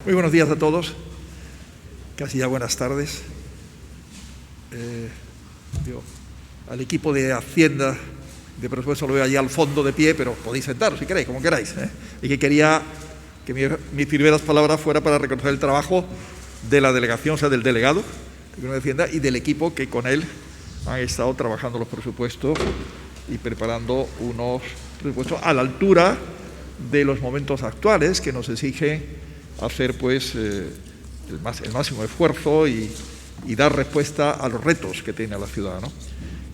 Muy buenos días a todos, casi ya buenas tardes. Al equipo de Hacienda, de presupuesto lo veo allí al fondo de pie, pero podéis sentaros si queréis, como queráis. Y que quería que mis primeras palabras fuera para reconocer el trabajo de la delegación, o sea, del delegado de Hacienda y del equipo que con él han estado trabajando los presupuestos y preparando unos presupuestos a la altura de los momentos actuales que nos exigen hacer pues el máximo esfuerzo y dar respuesta a los retos que tiene la ciudad, ¿no?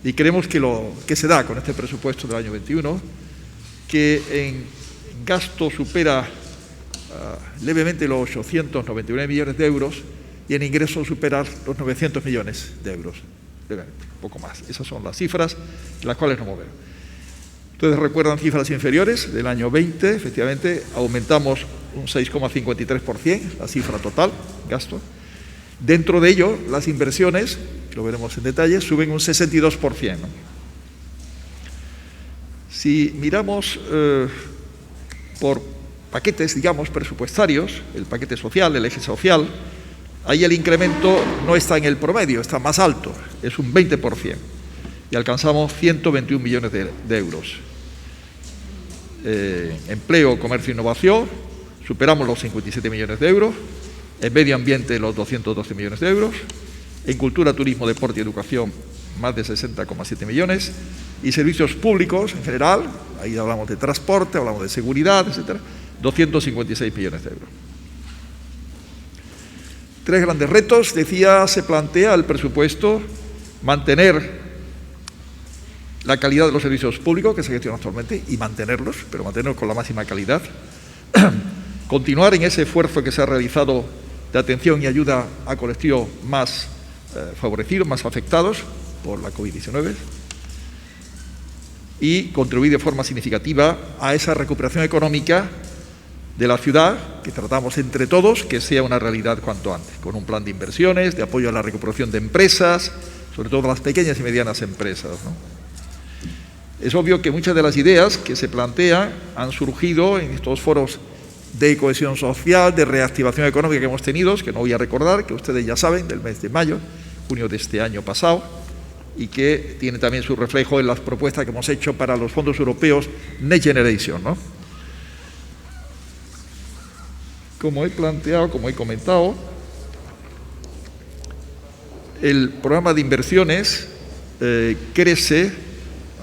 Y creemos que se da con este presupuesto del año 21, que en gasto supera levemente los 899 millones de euros y en ingresos supera los 900 millones de euros, levemente, un poco más. Esas son las cifras en las cuales nos movemos. Ustedes recuerdan cifras inferiores del año 20, efectivamente, aumentamos un 6,53%, la cifra total, gasto. Dentro de ello, las inversiones, lo veremos en detalle, suben un 62%, ¿no? Si miramos por paquetes, digamos, presupuestarios, el paquete social, el eje social, ahí el incremento no está en el promedio, está más alto, es un 20%, y alcanzamos 121 millones de euros. Empleo, comercio e innovación, superamos los 57 millones de euros, en medio ambiente los 212 millones de euros, en cultura, turismo, deporte y educación más de 60,7 millones, y servicios públicos en general, ahí hablamos de transporte, hablamos de seguridad, etcétera, 256 millones de euros. Tres grandes retos, decía, se plantea el presupuesto: mantener la calidad de los servicios públicos que se gestionan actualmente y mantenerlos, pero mantenerlos con la máxima calidad. Continuar en ese esfuerzo que se ha realizado de atención y ayuda a colectivos más favorecidos, más afectados por la COVID-19, y contribuir de forma significativa a esa recuperación económica de la ciudad que tratamos entre todos que sea una realidad cuanto antes, con un plan de inversiones, de apoyo a la recuperación de empresas, sobre todo las pequeñas y medianas empresas, ¿no? Es obvio que muchas de las ideas que se plantean han surgido en estos foros de cohesión social, de reactivación económica que hemos tenido, que no voy a recordar, que ustedes ya saben, del mes de mayo, junio de este año pasado, y que tiene también su reflejo en las propuestas que hemos hecho para los fondos europeos Next Generation, ¿no? Como he planteado, como he comentado, el programa de inversiones crece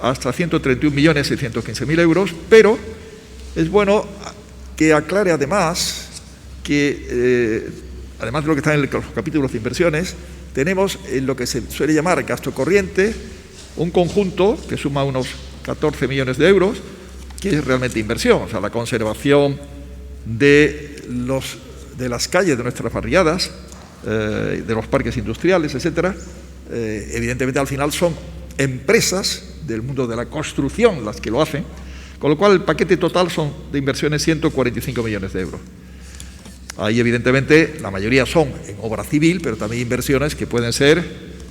hasta 131.615.000 euros, pero es bueno que aclare además que, además de lo que está en los capítulos de inversiones, tenemos en lo que se suele llamar gasto corriente un conjunto que suma unos 14 millones de euros, que es realmente inversión, o sea, la conservación de las calles de nuestras barriadas, de los parques industriales, etcétera. Evidentemente, al final son empresas del mundo de la construcción las que lo hacen, con lo cual el paquete total son de inversiones 145 millones de euros. Ahí, evidentemente, la mayoría son en obra civil, pero también inversiones que pueden ser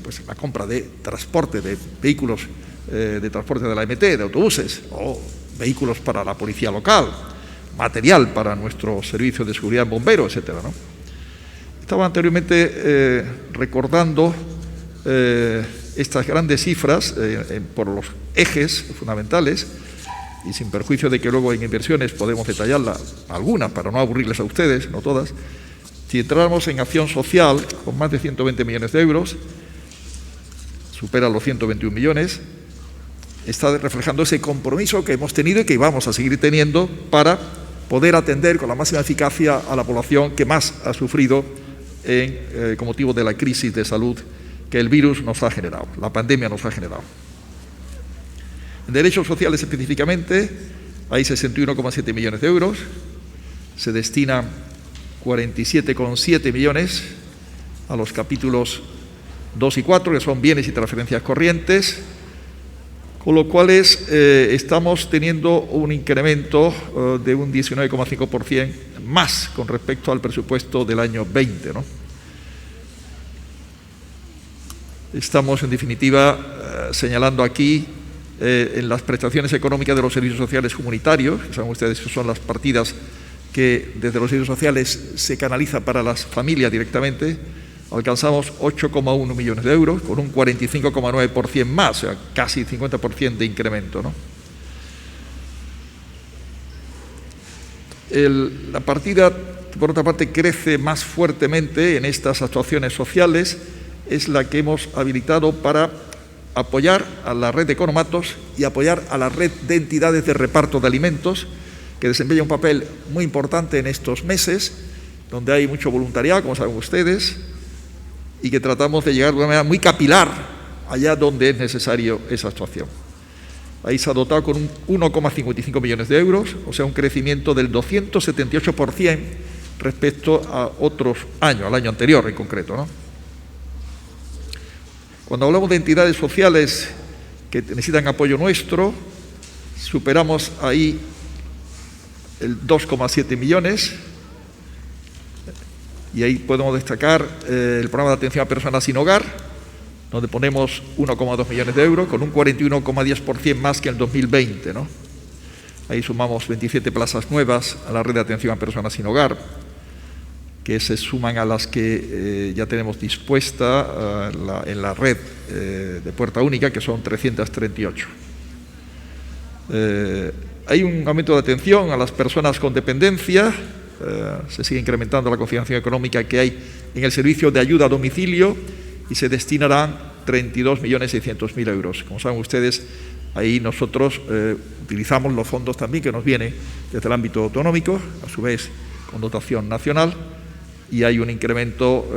pues, la compra de transporte de vehículos, de transporte de la MT, de autobuses, o vehículos para la policía local, material para nuestro servicio de seguridad, bomberos, etcétera, ¿no? Estaba anteriormente recordando estas grandes cifras por los ejes fundamentales, y sin perjuicio de que luego en inversiones podemos detallarlas algunas para no aburrirles a ustedes, no todas. Si entráramos en acción social con más de 120 millones de euros, supera los 121 millones, está reflejando ese compromiso que hemos tenido y que vamos a seguir teniendo para poder atender con la máxima eficacia a la población que más ha sufrido con motivo de la crisis de salud que el virus nos ha generado, la pandemia nos ha generado. En derechos sociales específicamente hay 61,7 millones de euros, se destinan 47,7 millones a los capítulos 2 y 4, que son bienes y transferencias corrientes, con lo cual estamos teniendo un incremento de un 19,5% más con respecto al presupuesto del año 20, ¿no? Estamos, en definitiva, señalando aquí en las prestaciones económicas de los servicios sociales comunitarios, que saben ustedes que son las partidas que desde los servicios sociales se canaliza para las familias directamente, alcanzamos 8,1 millones de euros, con un 45,9% más, o sea, casi 50% de incremento, ¿no? La partida, por otra parte, crece más fuertemente en estas actuaciones sociales, es la que hemos habilitado para apoyar a la red de economatos y apoyar a la red de entidades de reparto de alimentos, que desempeña un papel muy importante en estos meses, donde hay mucho voluntariado, como saben ustedes, y que tratamos de llegar de una manera muy capilar allá donde es necesario esa actuación. Ahí se ha dotado con un 1,55 millones de euros, o sea, un crecimiento del 278% respecto a otros años, al año anterior en concreto, ¿no? Cuando hablamos de entidades sociales que necesitan apoyo nuestro, superamos ahí el 2,7 millones, y ahí podemos destacar el programa de atención a personas sin hogar, donde ponemos 1,2 millones de euros, con un 41,10% más que en el 2020, ¿no? Ahí sumamos 27 plazas nuevas a la red de atención a personas sin hogar, que se suman a las que ya tenemos dispuesta en la red de Puerta Única, que son 338. Hay un aumento de atención a las personas con dependencia, se sigue incrementando la cofinanciación económica que hay en el servicio de ayuda a domicilio y se destinarán 32.600.000 euros. Como saben ustedes, ahí nosotros utilizamos los fondos también que nos vienen desde el ámbito autonómico, a su vez con dotación nacional, y hay un incremento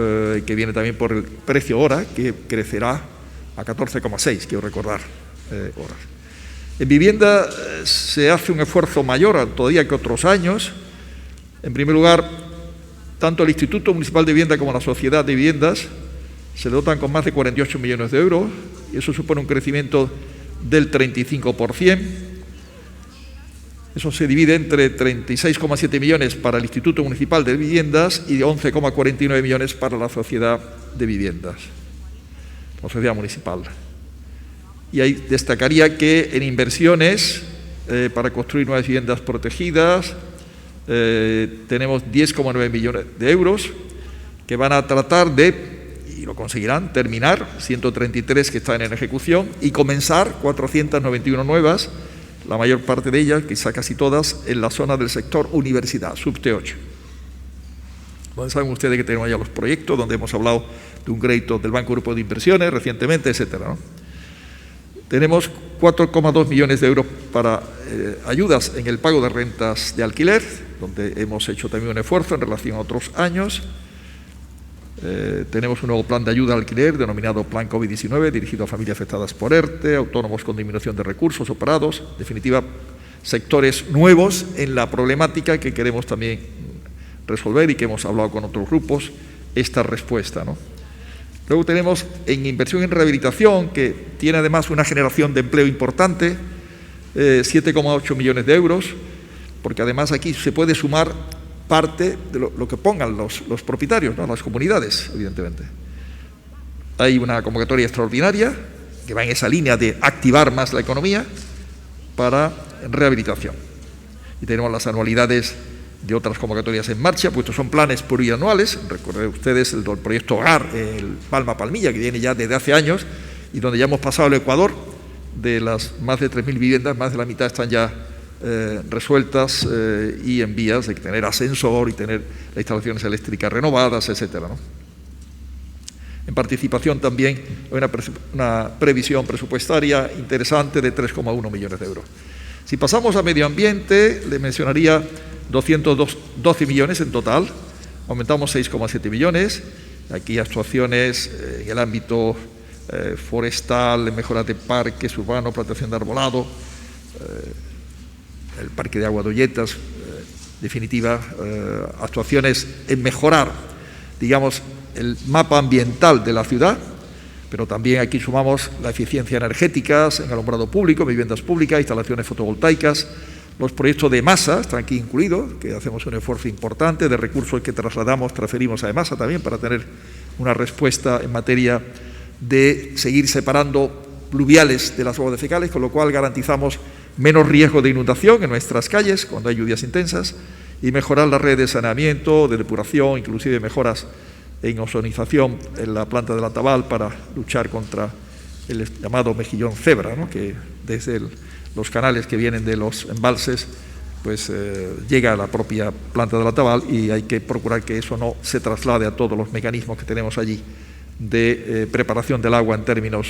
que viene también por el precio hora, que crecerá a 14,6, quiero recordar, horas. En vivienda se hace un esfuerzo mayor todavía que otros años. En primer lugar, tanto el Instituto Municipal de Vivienda como la Sociedad de Viviendas se dotan con más de 48 millones de euros, y eso supone un crecimiento del 35%. Eso se divide entre 36,7 millones para el Instituto Municipal de Viviendas y 11,49 millones para la Sociedad de Viviendas, la Sociedad Municipal. Y ahí destacaría que en inversiones para construir nuevas viviendas protegidas tenemos 10,9 millones de euros que van a tratar de, y lo conseguirán, terminar 133 que están en ejecución y comenzar 491 nuevas, la mayor parte de ellas, quizá casi todas, en la zona del sector universidad, subT8. Bueno, saben ustedes que tenemos ya los proyectos donde hemos hablado de un crédito del Banco Europeo de Inversiones recientemente, etcétera, ¿no? Tenemos 4,2 millones de euros para ayudas en el pago de rentas de alquiler, donde hemos hecho también un esfuerzo en relación a otros años. Tenemos un nuevo plan de ayuda al alquiler denominado Plan COVID-19, dirigido a familias afectadas por ERTE, autónomos con disminución de recursos o parados, en definitiva, sectores nuevos en la problemática que queremos también resolver y que hemos hablado con otros grupos, esta respuesta, ¿no? Luego tenemos en inversión en rehabilitación, que tiene además una generación de empleo importante, 7,8 millones de euros, porque además aquí se puede sumar parte de lo que pongan los propietarios, ¿no? Las comunidades, evidentemente. Hay una convocatoria extraordinaria que va en esa línea de activar más la economía para rehabilitación. Y tenemos las anualidades de otras convocatorias en marcha, pues estos son planes plurianuales. Recuerden ustedes el del proyecto Hogar, el Palma Palmilla, que viene ya desde hace años y donde ya hemos pasado el Ecuador. De las más de 3.000 viviendas, más de la mitad están ya resueltas y en vías de tener ascensor y tener las instalaciones eléctricas renovadas, etcétera, ¿no? En participación también hay una previsión presupuestaria interesante de 3,1 millones de euros. Si pasamos a medio ambiente, le mencionaría 212 millones en total, aumentamos 6,7 millones, aquí actuaciones en el ámbito forestal, mejora de parques urbanos, plantación de arbolado, el parque de agua de Olletas, definitiva, actuaciones en mejorar, digamos, el mapa ambiental de la ciudad, pero también aquí sumamos la eficiencia energética en alumbrado público, viviendas públicas, instalaciones fotovoltaicas, los proyectos de masa están aquí incluidos, que hacemos un esfuerzo importante de recursos que transferimos a EMASA también para tener una respuesta en materia de seguir separando pluviales de las aguas fecales, con lo cual garantizamos menos riesgo de inundación en nuestras calles cuando hay lluvias intensas y mejorar la red de saneamiento, de depuración, inclusive mejoras en ozonización en la planta de La Taval para luchar contra el llamado mejillón cebra, ¿no?, que desde los canales que vienen de los embalses pues llega a la propia planta de La Taval, y hay que procurar que eso no se traslade a todos los mecanismos que tenemos allí de preparación del agua en términos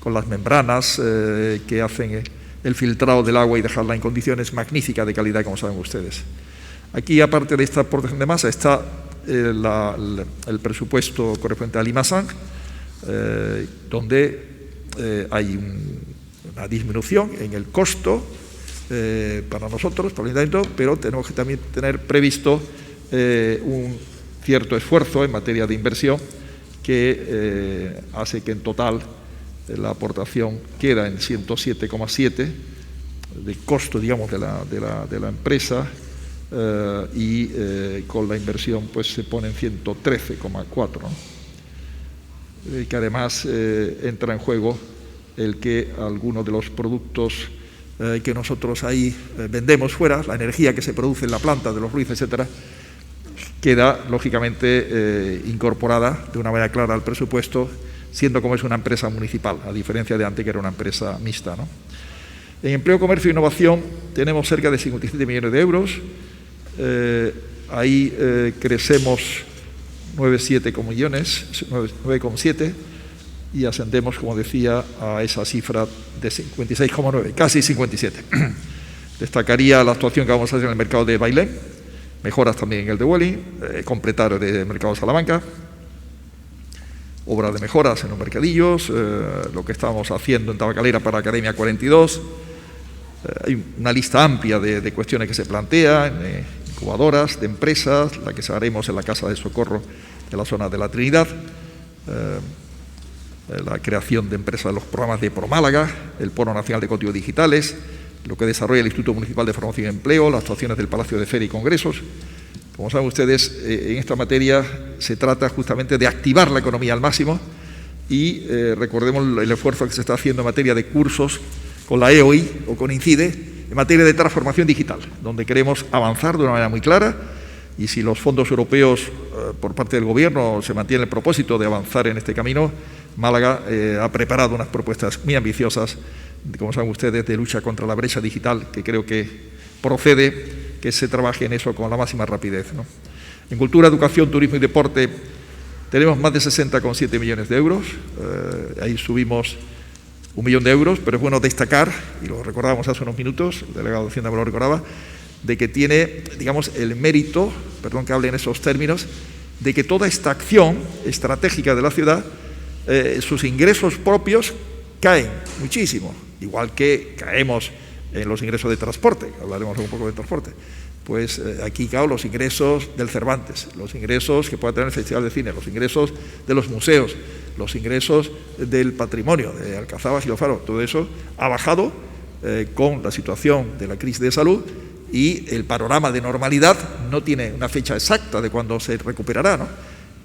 con las membranas que hacen el filtrado del agua y dejarla en condiciones magníficas de calidad, como saben ustedes. Aquí, aparte de esta aportación de masa, está el presupuesto correspondiente a Limasan, donde hay una disminución en el costo para nosotros, para el Ayuntamiento, pero tenemos que también tener previsto un cierto esfuerzo en materia de inversión que hace que en total la aportación queda en 107,7 de costo, digamos, de la empresa, y con la inversión pues se pone en 113,4, ¿no? Que además entra en juego el que algunos de los productos que nosotros ahí vendemos fuera, la energía que se produce en la planta de los Ruiz, etcétera, queda lógicamente incorporada de una manera clara al presupuesto, siendo como es una empresa municipal, a diferencia de antes que era una empresa mixta, ¿no? En empleo, comercio e innovación tenemos cerca de 57 millones de euros. Ahí crecemos 9,7 millones, 9,7, y ascendemos, como decía, a esa cifra de 56,9, casi 57. Destacaría la actuación que vamos a hacer en el mercado de Bailén, mejoras también en el de Welling, completar el mercado de Salamanca, obras de mejoras en los mercadillos, lo que estamos haciendo en Tabacalera para Academia 42, hay una lista amplia de cuestiones que se plantean, incubadoras de empresas, la que haremos en la Casa de Socorro de la zona de la Trinidad, la creación de empresas de los programas de ProMálaga, el Polo Nacional de Códigos Digitales, lo que desarrolla el Instituto Municipal de Formación y Empleo, las actuaciones del Palacio de Feria y Congresos. Como saben ustedes, en esta materia se trata justamente de activar la economía al máximo y recordemos el esfuerzo que se está haciendo en materia de cursos con la EOI o con INCIDE en materia de transformación digital, donde queremos avanzar de una manera muy clara, y si los fondos europeos por parte del Gobierno se mantiene el propósito de avanzar en este camino, Málaga ha preparado unas propuestas muy ambiciosas, como saben ustedes, de lucha contra la brecha digital, que creo que procede que se trabaje en eso con la máxima rapidez, ¿no? En cultura, educación, turismo y deporte tenemos más de 60,7 millones de euros, ahí subimos 1 millón de euros, pero es bueno destacar, y lo recordábamos hace unos minutos, el delegado de Hacienda me lo recordaba, de que tiene, digamos, el mérito, perdón que hable en esos términos, de que toda esta acción estratégica de la ciudad, sus ingresos propios caen muchísimo, igual que caemos en los ingresos de transporte, hablaremos un poco de transporte. Pues aquí, claro, los ingresos del Cervantes, los ingresos que pueda tener el Festival de Cine, los ingresos de los museos, los ingresos del patrimonio, de Alcazaba, Gilofaro, todo eso ha bajado con la situación de la crisis de salud, y el panorama de normalidad no tiene una fecha exacta de cuándo se recuperará, ¿no?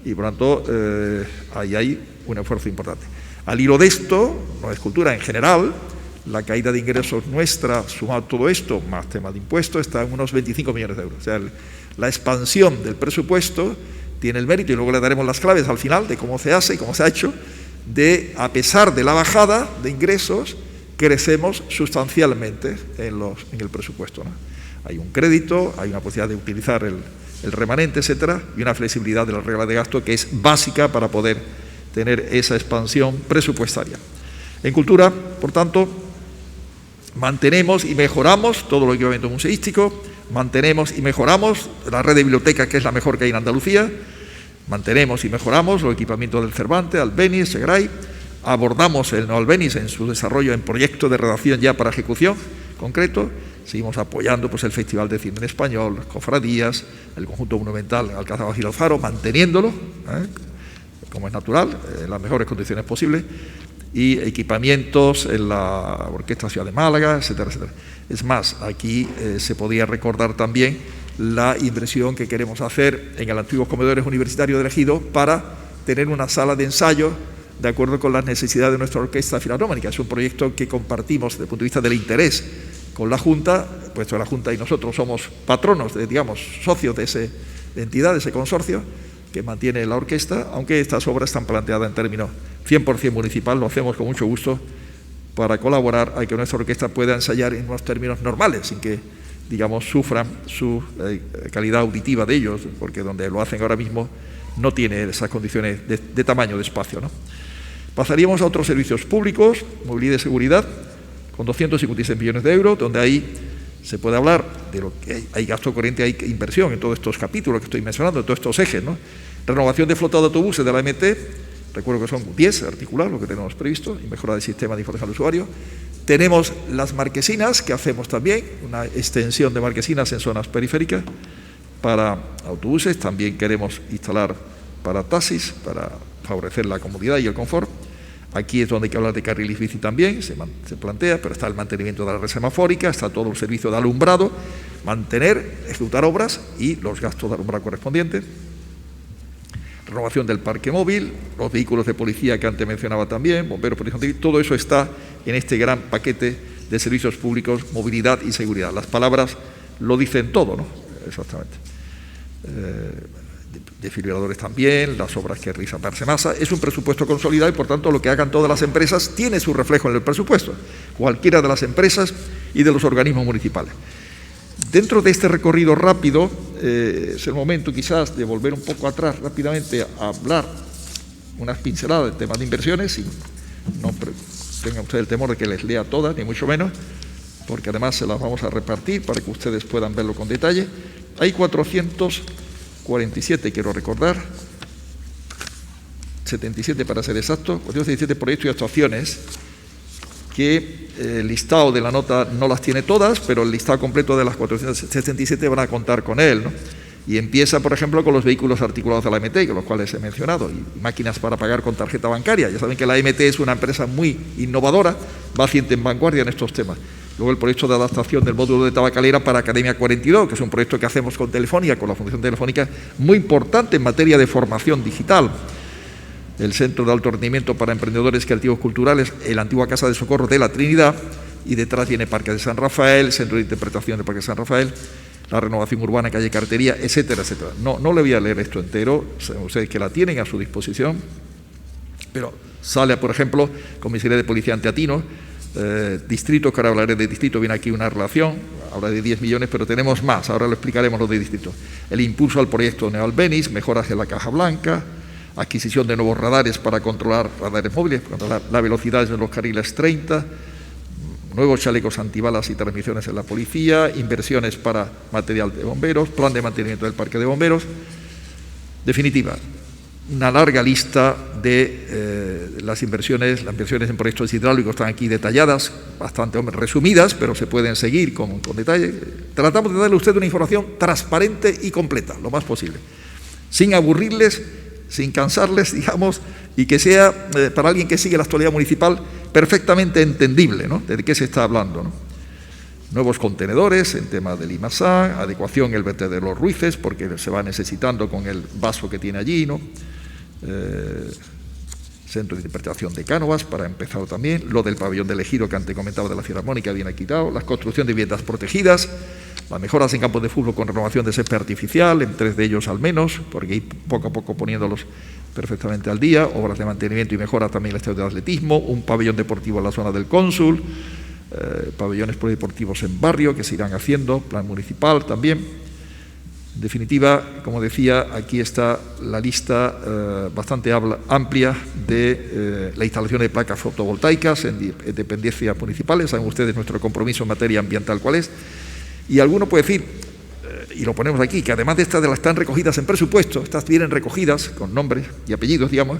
Y por lo tanto ahí hay un esfuerzo importante. Al hilo de esto, no es cultura en general, la caída de ingresos nuestra, sumado a todo esto, más tema de impuestos, está en unos 25 millones de euros. O sea, la expansión del presupuesto tiene el mérito, y luego le daremos las claves al final de cómo se hace y cómo se ha hecho, de, a pesar de la bajada de ingresos, crecemos sustancialmente en el presupuesto, ¿no? Hay un crédito, hay una posibilidad de utilizar el remanente, etcétera, y una flexibilidad de la regla de gasto que es básica para poder tener esa expansión presupuestaria. En cultura, por tanto, mantenemos y mejoramos todo el equipamiento museístico, mantenemos y mejoramos la red de bibliotecas, que es la mejor que hay en Andalucía, mantenemos y mejoramos los equipamientos del Cervantes, Albéniz, Segray, abordamos el Albéniz en su desarrollo en proyectos de redacción ya para ejecución concreto, seguimos apoyando pues el Festival de Cine en Español, las cofradías, el conjunto monumental Alcázar Bajo Alfaro, manteniéndolo, como es natural, en las mejores condiciones posibles, y equipamientos en la Orquesta Ciudad de Málaga, etcétera, etcétera. Es más, aquí se podía recordar también la inversión que queremos hacer en el antiguo comedores universitario de Ejido para tener una sala de ensayo de acuerdo con las necesidades de nuestra orquesta filarmónica. Es un proyecto que compartimos desde el punto de vista del interés con la Junta, puesto de la Junta y nosotros somos patronos, socios de entidad, de ese consorcio que mantiene la orquesta, aunque estas obras están planteadas en términos 100% municipal, lo hacemos con mucho gusto para colaborar a que nuestra orquesta pueda ensayar en unos términos normales, sin que, sufran su calidad auditiva de ellos, porque donde lo hacen ahora mismo no tiene esas condiciones de tamaño, de espacio, ¿no? Pasaríamos a otros servicios públicos, movilidad y seguridad, con 256 millones de euros, donde ahí se puede hablar de lo que hay gasto corriente, hay inversión en todos estos capítulos que estoy mencionando, en todos estos ejes, ¿no? Renovación de flota de autobuses de la MT, recuerdo que son 10 articulados, lo que tenemos previsto, y mejora del sistema de información al usuario. Tenemos las marquesinas, que hacemos también, una extensión de marquesinas en zonas periféricas para autobuses, también queremos instalar para taxis, para favorecer la comodidad y el confort. Aquí es donde hay que hablar de carriles bici también, se plantea, pero está el mantenimiento de la red semafórica, está todo el servicio de alumbrado, mantener, ejecutar obras y los gastos de alumbrado correspondientes. Renovación del parque móvil, los vehículos de policía que antes mencionaba también, bomberos, policía civil, todo eso está en este gran paquete de servicios públicos, movilidad y seguridad. Las palabras lo dicen todo, ¿no? Exactamente. Desfibriladores también, las obras que realiza Parsemasa. Es un presupuesto consolidado y, por tanto, lo que hagan todas las empresas tiene su reflejo en el presupuesto, cualquiera de las empresas y de los organismos municipales. Dentro de este recorrido rápido, es el momento quizás de volver un poco atrás rápidamente a hablar unas pinceladas de temas de inversiones, y no tengan ustedes el temor de que les lea todas, ni mucho menos, porque además se las vamos a repartir para que ustedes puedan verlo con detalle. Hay 447, quiero recordar, 77 para ser exacto, 417 proyectos y actuaciones, que el listado de la nota no las tiene todas, pero el listado completo de las 477 van a contar con él, ¿no? Y empieza, por ejemplo, con los vehículos articulados de la AMT, con los cuales he mencionado, y máquinas para pagar con tarjeta bancaria. Ya saben que la AMT es una empresa muy innovadora, va siempre en vanguardia en estos temas. Luego el proyecto de adaptación del módulo de Tabacalera para Academia 42, que es un proyecto que hacemos con Telefónica, con la Fundación Telefónica, muy importante en materia de formación digital. El Centro de Alto Rendimiento para Emprendedores Creativos Culturales, la antigua Casa de Socorro de la Trinidad, y detrás viene Parque de San Rafael, Centro de Interpretación del Parque de San Rafael, la renovación urbana, calle Cartería, etcétera, etcétera. No le voy a leer esto entero, saben ustedes que la tienen a su disposición, pero sale, por ejemplo, Comisaría de Policía Anteatino, distritos, que ahora hablaré de distrito, viene aquí una relación, habla de 10 millones, pero tenemos más, ahora lo explicaremos lo de distrito. El impulso al proyecto Neoalbenis, mejoras en la Caja Blanca, adquisición de nuevos radares para controlar radares móviles, controlar la velocidad en los carriles 30, nuevos chalecos antibalas y transmisiones en la policía, inversiones para material de bomberos, plan de mantenimiento del parque de bomberos. Definitiva, una larga lista de las inversiones en proyectos hidráulicos están aquí detalladas, bastante resumidas, pero se pueden seguir con detalle. Tratamos de darle a usted una información transparente y completa, lo más posible, sin aburrirles, sin cansarles, digamos, y que sea, para alguien que sigue la actualidad municipal, perfectamente entendible, ¿no?, de qué se está hablando, ¿no? Nuevos contenedores en tema del Limassán, adecuación en el vertedero de los Ruices, porque se va necesitando con el vaso que tiene allí, ¿no? Centro de interpretación de Cánovas, para empezar también, lo del pabellón del Ejido que antes comentaba de la Filarmónica, viene quitado, la construcción de viviendas protegidas, las mejoras en campos de fútbol con renovación de césped artificial, en 3 de ellos al menos, porque ir poco a poco poniéndolos perfectamente al día, obras de mantenimiento y mejora también el estadio de atletismo, un pabellón deportivo en la zona del Cónsul, pabellones polideportivos en barrio que se irán haciendo, plan municipal también. En definitiva, como decía, aquí está la lista bastante amplia de la instalación de placas fotovoltaicas en dependencias municipales. Saben ustedes nuestro compromiso en materia ambiental cuál es. Y alguno puede decir, y lo ponemos aquí, que además de estas de las están recogidas en presupuesto, estas vienen recogidas con nombres y apellidos, digamos,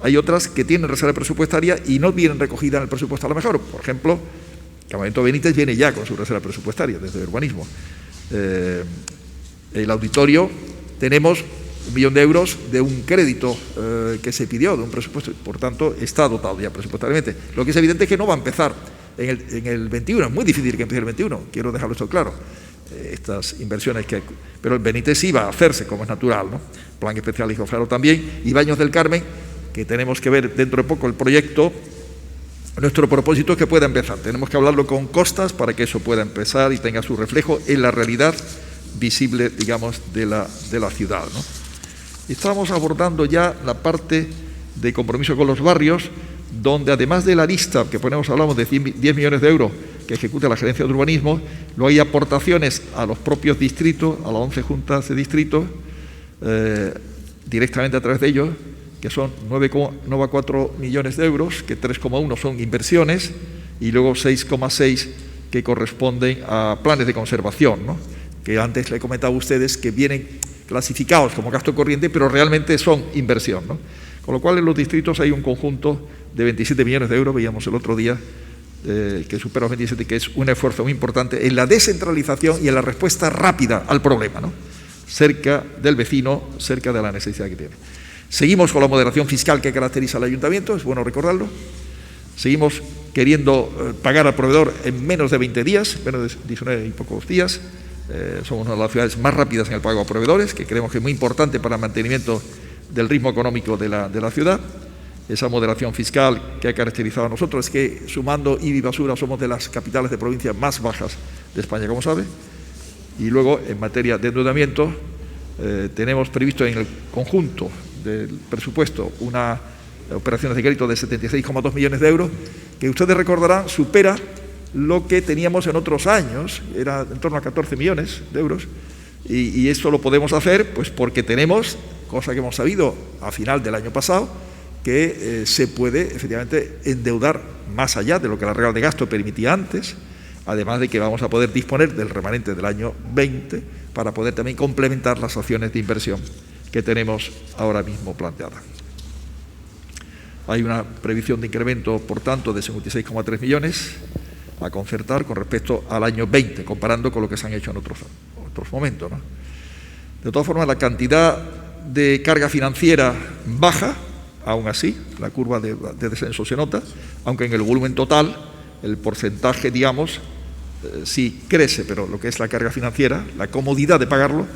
hay otras que tienen reserva presupuestaria y no vienen recogidas en el presupuesto a lo mejor. Por ejemplo, Campamento Benítez viene ya con su reserva presupuestaria desde el urbanismo. El auditorio, tenemos 1 millón de euros de un crédito que se pidió, de un presupuesto, por tanto está dotado ya presupuestariamente. Lo que es evidente es que no va a empezar en el 21, es muy difícil que empiece el 21, quiero dejarlo esto claro, estas inversiones pero el Benítez sí va a hacerse, como es natural, ¿no? Plan especial Hijo Claro también, y Baños del Carmen, que tenemos que ver dentro de poco el proyecto Nuestro propósito es que pueda empezar. Tenemos que hablarlo con costas para que eso pueda empezar y tenga su reflejo en la realidad visible, digamos, de la ciudad, ¿no? Estamos abordando ya la parte de compromiso con los barrios, donde además de la lista que hablamos de 10 millones de euros que ejecuta la Gerencia de Urbanismo, luego hay aportaciones a los propios distritos, a las 11 juntas de distritos, directamente a través de ellos, que son 9,4 millones de euros, que 3,1 son inversiones y luego 6,6 que corresponden a planes de conservación, ¿no? Que antes le he comentado a ustedes que vienen clasificados como gasto corriente, pero realmente son inversión, ¿no? Con lo cual en los distritos hay un conjunto de 27 millones de euros, veíamos el otro día, que supera los 27, que es un esfuerzo muy importante en la descentralización y en la respuesta rápida al problema, ¿no? Cerca del vecino, cerca de la necesidad que tiene. Seguimos con la moderación fiscal que caracteriza al ayuntamiento, es bueno recordarlo. Seguimos queriendo pagar al proveedor en menos de 20 días, menos de 19 y pocos días. Somos una de las ciudades más rápidas en el pago a proveedores, que creemos que es muy importante para el mantenimiento del ritmo económico de la ciudad. Esa moderación fiscal que ha caracterizado a nosotros es que, sumando IBI y basura, somos de las capitales de provincia más bajas de España, como sabe. Y luego, en materia de endeudamiento, tenemos previsto en el conjunto del presupuesto una operaciones de crédito de 76,2 millones de euros, que ustedes recordarán supera lo que teníamos en otros años, era en torno a 14 millones de euros, y eso lo podemos hacer pues porque tenemos, cosa que hemos sabido a final del año pasado, que se puede efectivamente endeudar más allá de lo que la regla de gasto permitía antes, además de que vamos a poder disponer del remanente del año 20 para poder también complementar las acciones de inversión que tenemos ahora mismo planteadas. Hay una previsión de incremento, por tanto, de 56,3 millones a concertar con respecto al año 20, comparando con lo que se han hecho en otros momentos, ¿no? De todas formas, la cantidad de carga financiera baja, aún así, la curva de descenso se nota, aunque en el volumen total, el porcentaje, digamos, sí crece, pero lo que es la carga financiera, la comodidad de pagarlo,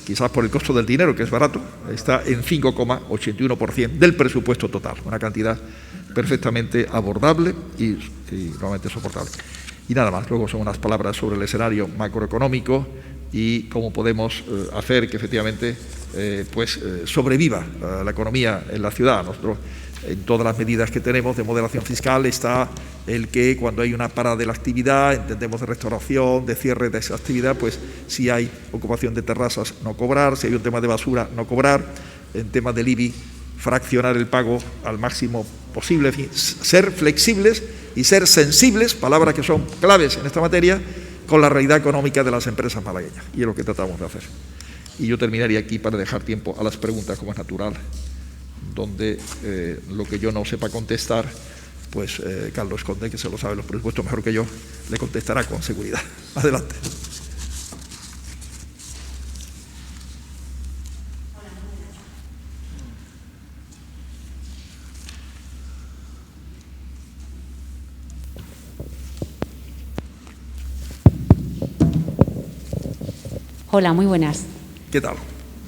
quizás por el costo del dinero, que es barato, está en 5,81% del presupuesto total, una cantidad perfectamente abordable y realmente soportable. Y nada más, luego son unas palabras sobre el escenario macroeconómico y cómo podemos hacer que efectivamente sobreviva la economía en la ciudad. Nosotros, en todas las medidas que tenemos de moderación fiscal está el que cuando hay una parada de la actividad, entendemos de restauración, de cierre de esa actividad, pues si hay ocupación de terrazas, no cobrar, si hay un tema de basura, no cobrar, en tema del IBI, fraccionar el pago al máximo posible, en fin, ser flexibles y ser sensibles, palabras que son claves en esta materia, con la realidad económica de las empresas malagueñas, y es lo que tratamos de hacer. Y yo terminaría aquí para dejar tiempo a las preguntas, como es natural, donde lo que yo no sepa contestar, pues Carlos Conde, que se lo sabe los presupuestos mejor que yo, le contestará con seguridad. Adelante. Hola, muy buenas. ¿Qué tal?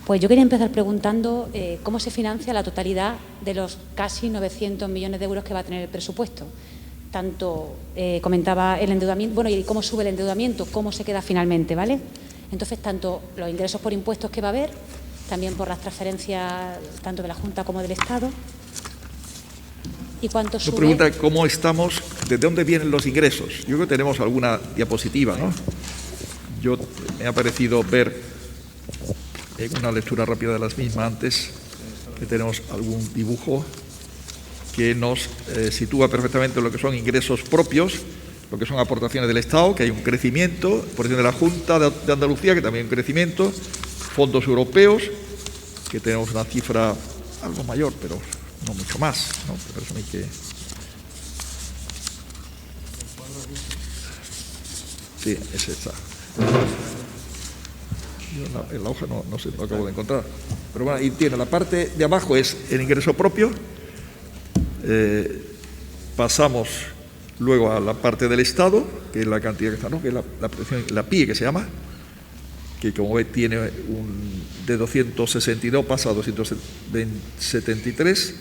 Pues yo quería empezar preguntando cómo se financia la totalidad de los casi 900 millones de euros que va a tener el presupuesto. Tanto comentaba el endeudamiento, bueno, y cómo sube el endeudamiento, cómo se queda finalmente, ¿vale? Entonces, tanto los ingresos por impuestos que va a haber, también por las transferencias tanto de la Junta como del Estado. ¿Y cuánto sube? Me pregunta cómo estamos, ¿desde dónde vienen los ingresos? Yo creo que tenemos alguna diapositiva, ¿no? Yo me ha parecido ver en una lectura rápida de las mismas antes que tenemos algún dibujo que nos sitúa perfectamente lo que son ingresos propios, lo que son aportaciones del Estado, que hay un crecimiento, por ejemplo de la Junta de Andalucía, que también hay un crecimiento, fondos europeos, que tenemos una cifra algo mayor, pero no mucho más, ¿no? Pero eso hay que... Sí, es esa. Yo en la hoja no sé, lo acabo de encontrar. Pero bueno, y tiene la parte de abajo es el ingreso propio. Pasamos luego a la parte del Estado, que es la cantidad que está, ¿no? Que es la PIE, que se llama, que como ve tiene de 262 pasa a 273.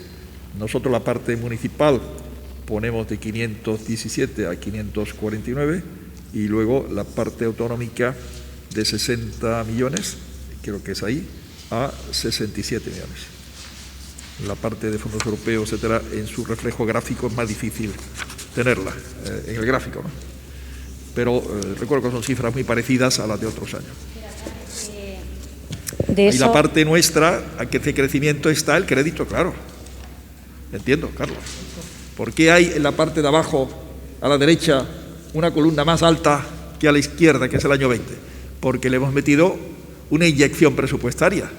Nosotros la parte municipal ponemos de 517 a 549 y luego la parte autonómica de 60 millones, creo que es ahí, a 67 millones. La parte de fondos europeos, etcétera, en su reflejo gráfico es más difícil tenerla en el gráfico, ¿no? Pero recuerdo que son cifras muy parecidas a las de otros años. Y la parte nuestra, a que de crecimiento está el crédito, claro. Entiendo, Carlos. ¿Por qué hay en la parte de abajo, a la derecha, una columna más alta que a la izquierda, que es el año 20? Porque le hemos metido una inyección presupuestaria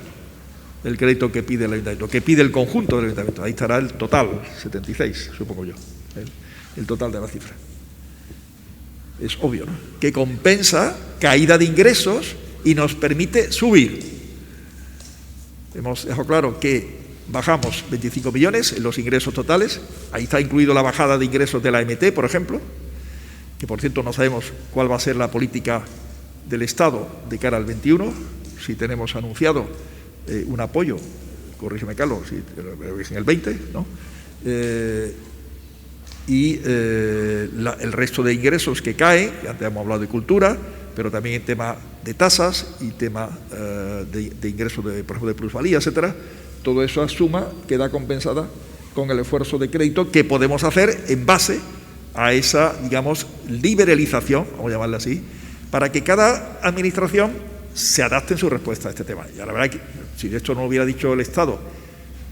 del crédito que pide el ayuntamiento, que pide el conjunto del ayuntamiento. Ahí estará el total, 76, supongo yo, el total de la cifra. Es obvio, ¿no? Que compensa caída de ingresos y nos permite subir. Hemos dejado claro que bajamos 25 millones en los ingresos totales. Ahí está incluido la bajada de ingresos de la AMT, por ejemplo, que por cierto no sabemos cuál va a ser la política del Estado de cara al 21, si tenemos anunciado un apoyo, corrígeme Carlos, si en el 20, ¿no? El resto de ingresos que caen, que antes hemos hablado de cultura, pero también en tema de tasas y tema de ingresos, por ejemplo, de plusvalía, etcétera. Todo eso suma queda compensada con el esfuerzo de crédito que podemos hacer en base a esa, digamos, liberalización, vamos a llamarla así, para que cada administración se adapte en su respuesta a este tema. Y la verdad que si esto no lo hubiera dicho el Estado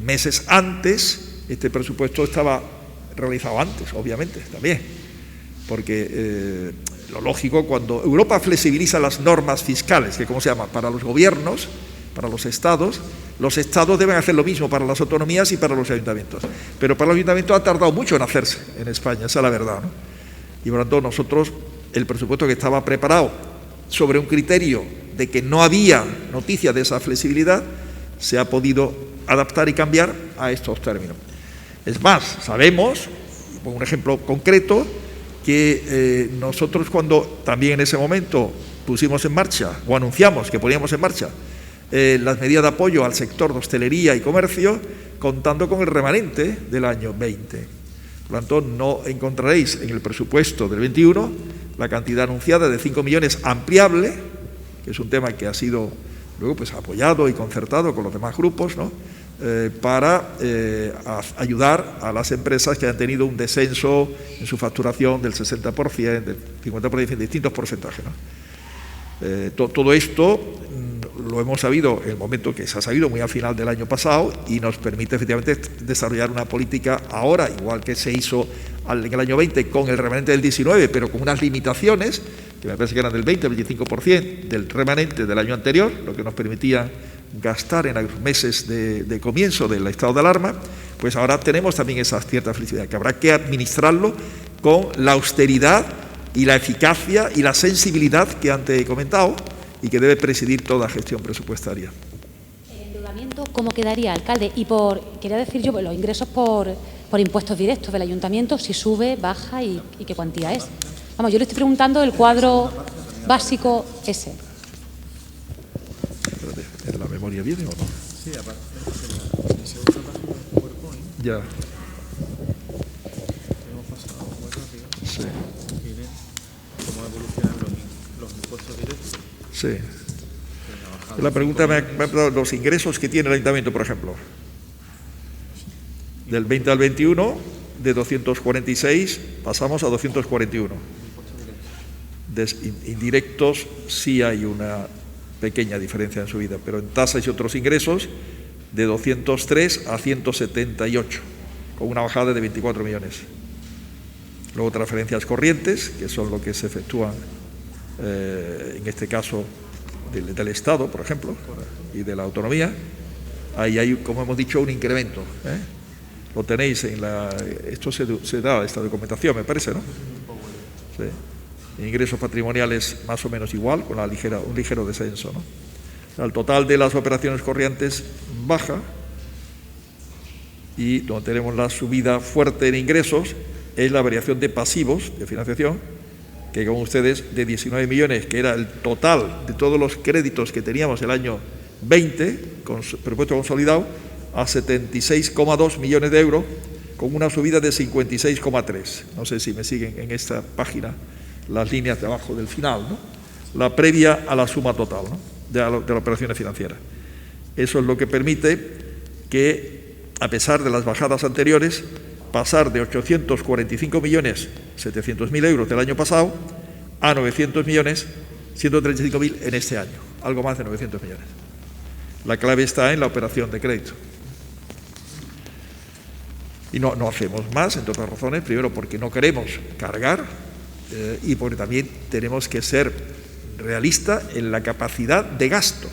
meses antes, este presupuesto estaba realizado antes, obviamente, también, porque lo lógico, cuando Europa flexibiliza las normas fiscales, que ¿cómo se llama?, para los gobiernos, para los estados deben hacer lo mismo para las autonomías y para los ayuntamientos. Pero para los ayuntamientos ha tardado mucho en hacerse en España, esa es la verdad, ¿no? Y por lo tanto nosotros, el presupuesto que estaba preparado sobre un criterio de que no había noticia de esa flexibilidad, se ha podido adaptar y cambiar a estos términos. Es más, sabemos, pongo un ejemplo concreto, que nosotros cuando también en ese momento pusimos en marcha o anunciamos que poníamos en marcha las medidas de apoyo al sector de hostelería y comercio, contando con el remanente del año 20. Por lo tanto, no encontraréis en el presupuesto del 21 la cantidad anunciada de 5 millones ampliable, que es un tema que ha sido luego pues apoyado y concertado con los demás grupos, ¿no? Para ayudar a las empresas que han tenido un descenso en su facturación del 60%, del 50%, de distintos porcentajes, ¿no? Todo esto lo hemos sabido en el momento que se ha sabido muy al final del año pasado y nos permite efectivamente desarrollar una política ahora, igual que se hizo en el año 20 con el remanente del 19, pero con unas limitaciones, que me parece que eran del 20-25% del remanente del año anterior, lo que nos permitía gastar en los meses de comienzo del estado de alarma, pues ahora tenemos también esa cierta flexibilidad, que habrá que administrarlo con la austeridad y la eficacia y la sensibilidad que antes he comentado y que debe presidir toda gestión presupuestaria. ¿El endeudamiento cómo quedaría, alcalde? Y quería decir yo, los ingresos por impuestos directos del ayuntamiento, si sube, baja y qué cuantía es. Vamos, yo le estoy preguntando el cuadro básico ese. ¿En la memoria viene o no? Sí, aparte, en la segunda página del PowerPoint. Ya. Hemos pasado muy rápido. Sí. Y ven cómo evolucionan los impuestos directos. Sí. La pregunta me ha dado los ingresos que tiene el ayuntamiento, por ejemplo. Del 20 al 21, de 246 pasamos a 241. Indirectos sí hay una pequeña diferencia en su vida, pero en tasas y otros ingresos de 203 a 178, con una bajada de 24 millones. Luego transferencias corrientes, que son lo que se efectúan en este caso del Estado, por ejemplo, y de la autonomía. Ahí hay, como hemos dicho, un incremento. Lo tenéis en esto se da esta documentación, me parece, ¿no? Sí. Ingresos patrimoniales más o menos igual, con un ligero descenso, ¿no? O sea, el total de las operaciones corrientes baja y donde tenemos la subida fuerte en ingresos es la variación de pasivos de financiación, que con ustedes de 19 millones, que era el total de todos los créditos que teníamos el año 20, con presupuesto consolidado, a 76,2 millones de euros, con una subida de 56,3. No sé si me siguen en esta página las líneas de abajo del final, ¿no? La previa a la suma total, ¿no?, de la operación financiera. Eso es lo que permite que, a pesar de las bajadas anteriores, pasar de 845.700.000 euros del año pasado a 900.135.000 en este año, algo más de 900 millones. La clave está en la operación de crédito. Y no hacemos más, entre otras razones, primero porque no queremos cargar y porque también tenemos que ser realistas en la capacidad de gasto.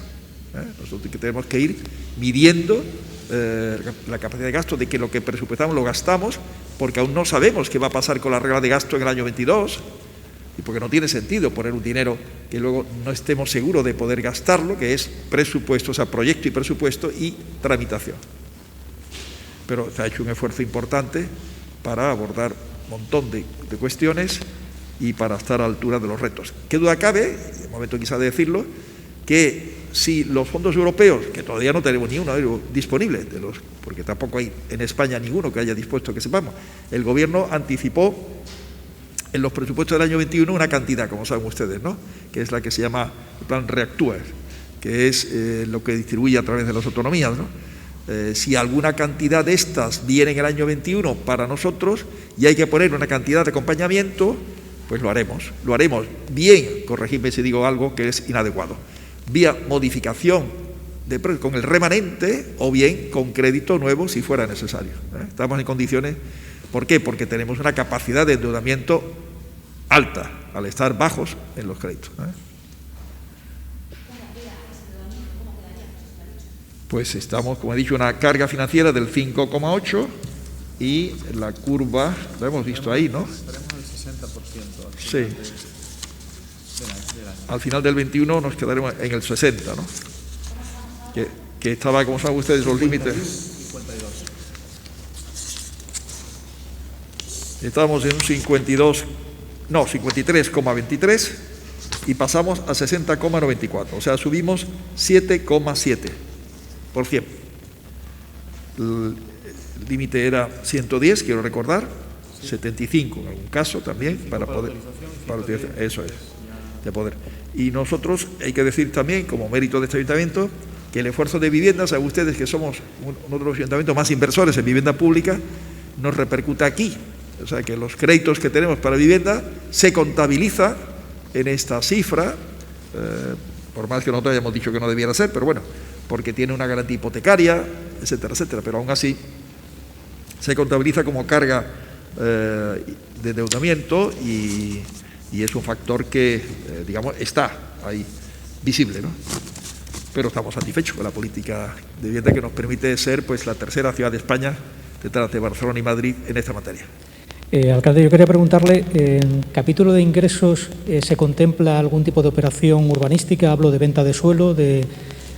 Nosotros tenemos que ir midiendo la capacidad de gasto, de que lo que presupuestamos lo gastamos, porque aún no sabemos qué va a pasar con la regla de gasto en el año 22, y porque no tiene sentido poner un dinero que luego no estemos seguros de poder gastarlo, que es presupuesto, o sea, proyecto y presupuesto y tramitación. Pero se ha hecho un esfuerzo importante para abordar un montón de cuestiones y para estar a la altura de los retos. ¿Qué duda cabe, de momento quizá de decirlo, que si los fondos europeos, que todavía no tenemos ni uno disponible, porque tampoco hay en España ninguno que haya dispuesto, que sepamos, el Gobierno anticipó en los presupuestos del año 21 una cantidad, como saben ustedes, ¿no?, que es la que se llama el Plan Reactúa, que es lo que distribuye a través de las autonomías, ¿no? Si alguna cantidad de estas viene en el año 21 para nosotros y hay que poner una cantidad de acompañamiento, pues lo haremos bien, corregidme si digo algo que es inadecuado, vía modificación con el remanente o bien con crédito nuevo si fuera necesario. Estamos en condiciones. ¿Por qué? Porque tenemos una capacidad de endeudamiento alta al estar bajos en los créditos. Pues estamos, como he dicho, una carga financiera del 5,8 y la curva, lo hemos visto ahí, ¿no? Estaremos al 60%. Sí. Al final del 21 nos quedaremos en el 60, ¿no? Que estaba, como saben ustedes, los límites. 52. Estábamos en un 53,23 y pasamos a 60,94, o sea, subimos 7,7%. El límite era 110, quiero recordar, 75 en algún caso también, para poder, eso es, de poder. Y nosotros, hay que decir también, como mérito de este ayuntamiento, que el esfuerzo de vivienda, saben ustedes que somos uno de los ayuntamientos más inversores en vivienda pública, nos repercute aquí. O sea, que los créditos que tenemos para vivienda se contabiliza en esta cifra, por más que nosotros hayamos dicho que no debiera ser, pero bueno, porque tiene una garantía hipotecaria, etcétera, etcétera, pero aún así se contabiliza como carga de endeudamiento y es un factor que, digamos, está ahí visible, ¿no? Pero estamos satisfechos con la política de vivienda que nos permite ser, pues, la tercera ciudad de España detrás de Barcelona y Madrid en esta materia. Alcalde, yo quería preguntarle, ¿en capítulo de ingresos se contempla algún tipo de operación urbanística? Hablo de venta de suelo,